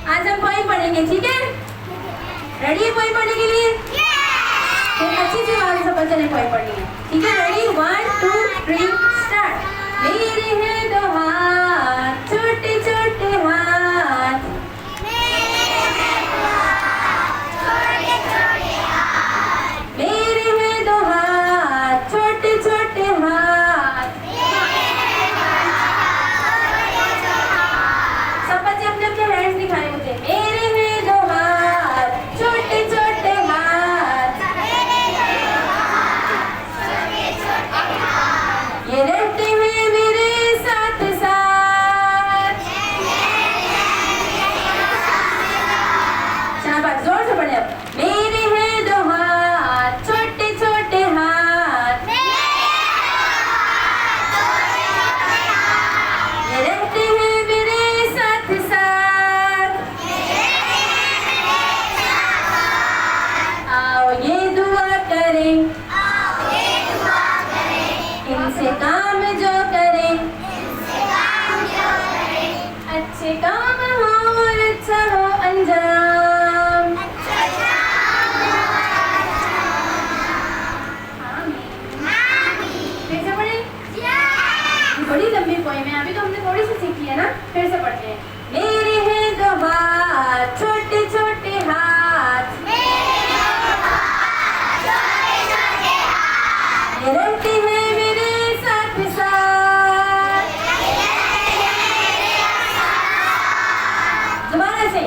आज हम पोएम पढ़ेंगे, ठीक है? रेडी है पोएम पढ़ने के लिए? फिर अच्छी सी आवाज से बच्चे ने पोएम पढ़नी है, ठीक है? Ready 1 2 3 start. मेरे हैं दो हाथ, छोटे छोटे हाथ, मेरे हैं दो हाथ, छोटे छोटे हाथ। सब बच्चे अपने अपने हैंड्स दिखाएं मुझे। मेरे हैं दो हाथ, छोटे छोटे हाथ, ये रहते हैं मेरे साथ साथ। शाबाश, जोर से पढ़े अब। मेरे हैं दो हाथ, छोटे छोटे हाथ, ये रहते हैं मेरे साथ साथ। आओ ये दुआ करें, इनसे काम जो करें, अच्छे काम हो और अच्छा हो अंजाम। आमीन। फिर से पढ़ें। ये बड़ी लंबी पोएम है, अभी तो हमने थोड़ी सी सीखी है ना, फिर से पढ़ते हैं। मेरे हैं दो हाथ, छोटे छोटे हाथ, ये रहते हैं मेरे साथ साथ। दोबारा से